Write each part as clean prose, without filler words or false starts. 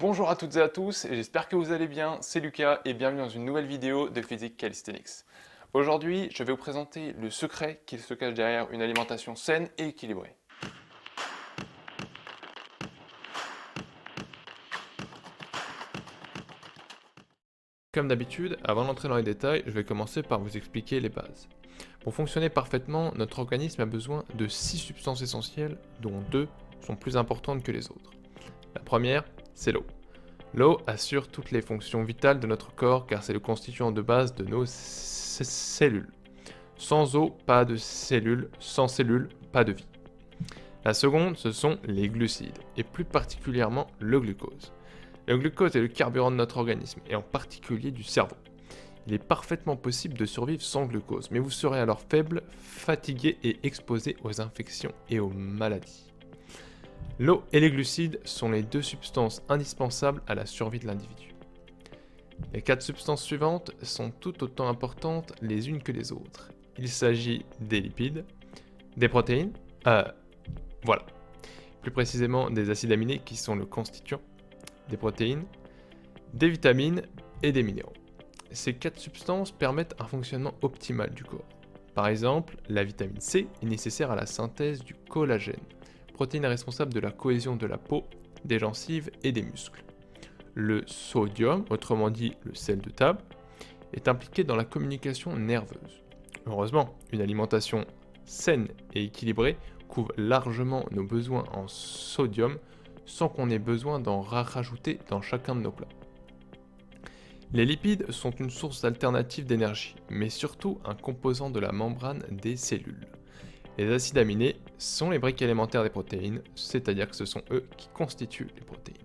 Bonjour à toutes et à tous, et j'espère que vous allez bien, c'est Lucas et bienvenue dans une nouvelle vidéo de Physique Calisthenics. Aujourd'hui, je vais vous présenter le secret qui se cache derrière une alimentation saine et équilibrée. Comme d'habitude, avant d'entrer dans les détails, je vais commencer par vous expliquer les bases. Pour fonctionner parfaitement, notre organisme a besoin de 6 substances essentielles, dont 2 sont plus importantes que les autres. La première, c'est l'eau. L'eau assure toutes les fonctions vitales de notre corps car c'est le constituant de base de nos cellules. Sans eau, pas de cellules, sans cellules, pas de vie. La seconde, ce sont les glucides, et plus particulièrement le glucose. Le glucose est le carburant de notre organisme, et en particulier du cerveau. Il est parfaitement possible de survivre sans glucose, mais vous serez alors faible, fatigué et exposé aux infections et aux maladies. L'eau et les glucides sont les deux substances indispensables à la survie de l'individu. Les 4 substances suivantes sont tout autant importantes les unes que les autres. Il s'agit des lipides, des protéines, voilà, plus précisément des acides aminés qui sont le constituant, des protéines, des vitamines et des minéraux. Ces 4 substances permettent un fonctionnement optimal du corps. Par exemple, la vitamine C est nécessaire à la synthèse du collagène, protéine responsable de la cohésion de la peau, des gencives et des muscles. Le sodium, autrement dit le sel de table, est impliqué dans la communication nerveuse. Heureusement, une alimentation saine et équilibrée couvre largement nos besoins en sodium sans qu'on ait besoin d'en rajouter dans chacun de nos plats. Les lipides sont une source alternative d'énergie, mais surtout un composant de la membrane des cellules. Les acides aminés sont les briques élémentaires des protéines, c'est-à-dire que ce sont eux qui constituent les protéines.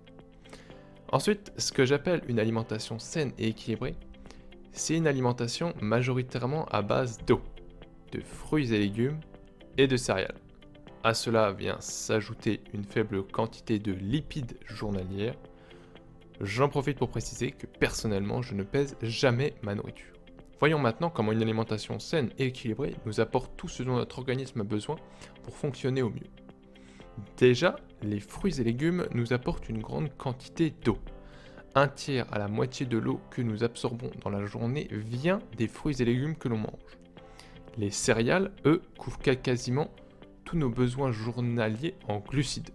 Ensuite, ce que j'appelle une alimentation saine et équilibrée, c'est une alimentation majoritairement à base d'eau, de fruits et légumes et de céréales. À cela vient s'ajouter une faible quantité de lipides journalières. J'en profite pour préciser que personnellement, je ne pèse jamais ma nourriture. Voyons maintenant comment une alimentation saine et équilibrée nous apporte tout ce dont notre organisme a besoin pour fonctionner au mieux. Déjà, les fruits et légumes nous apportent une grande quantité d'eau. Un tiers à la moitié de l'eau que nous absorbons dans la journée vient des fruits et légumes que l'on mange. Les céréales, eux, couvrent quasiment tous nos besoins journaliers en glucides.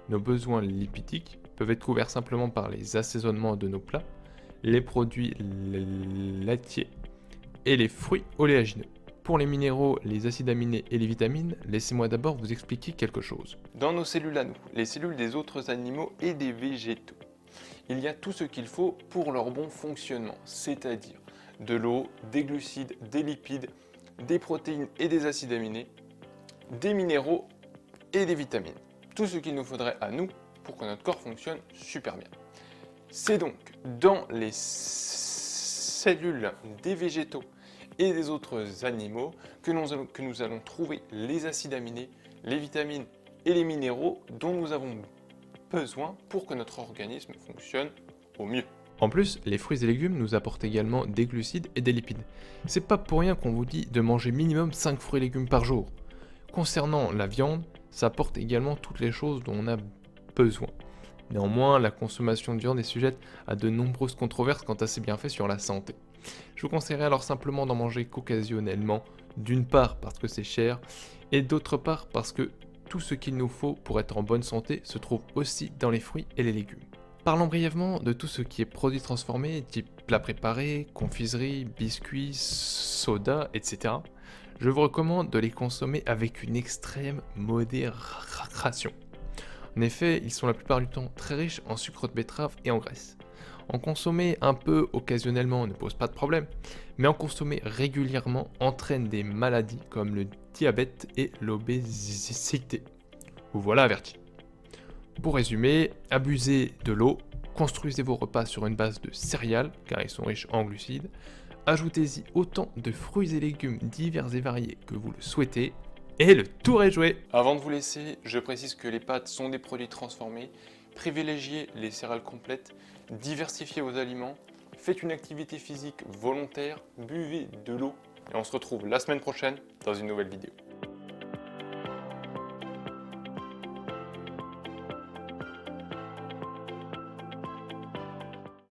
Nos besoins lipidiques peuvent être couverts simplement par les assaisonnements de nos plats, les produits laitiers et les fruits oléagineux. Pour les minéraux, les acides aminés et les vitamines, laissez-moi d'abord vous expliquer quelque chose. Dans nos cellules à nous, les cellules des autres animaux et des végétaux, il y a tout ce qu'il faut pour leur bon fonctionnement, c'est-à-dire de l'eau, des glucides, des lipides, des protéines et des acides aminés, des minéraux et des vitamines. Tout ce qu'il nous faudrait à nous pour que notre corps fonctionne super bien. C'est donc dans les cellules des végétaux et des autres animaux que nous allons trouver les acides aminés, les vitamines et les minéraux dont nous avons besoin pour que notre organisme fonctionne au mieux. En plus, les fruits et légumes nous apportent également des glucides et des lipides. C'est pas pour rien qu'on vous dit de manger minimum 5 fruits et légumes par jour. Concernant la viande, ça apporte également toutes les choses dont on a besoin. Néanmoins, la consommation de viande est sujette à de nombreuses controverses quant à ses bienfaits sur la santé. Je vous conseillerais alors simplement d'en manger qu'occasionnellement, d'une part parce que c'est cher, et d'autre part parce que tout ce qu'il nous faut pour être en bonne santé se trouve aussi dans les fruits et les légumes. Parlons brièvement de tout ce qui est produits transformés, type plats préparés, confiseries, biscuits, soda, etc. Je vous recommande de les consommer avec une extrême modération. En effet, ils sont la plupart du temps très riches en sucre de betterave et en graisse. En consommer un peu occasionnellement ne pose pas de problème, mais en consommer régulièrement entraîne des maladies comme le diabète et l'obésité. Vous voilà averti. Pour résumer, abusez de l'eau, construisez vos repas sur une base de céréales, car ils sont riches en glucides, ajoutez-y autant de fruits et légumes divers et variés que vous le souhaitez, et le tour est joué. Avant de vous laisser, je précise que les pâtes sont des produits transformés, privilégiez les céréales complètes, diversifiez vos aliments, faites une activité physique volontaire, buvez de l'eau, et on se retrouve la semaine prochaine dans une nouvelle vidéo.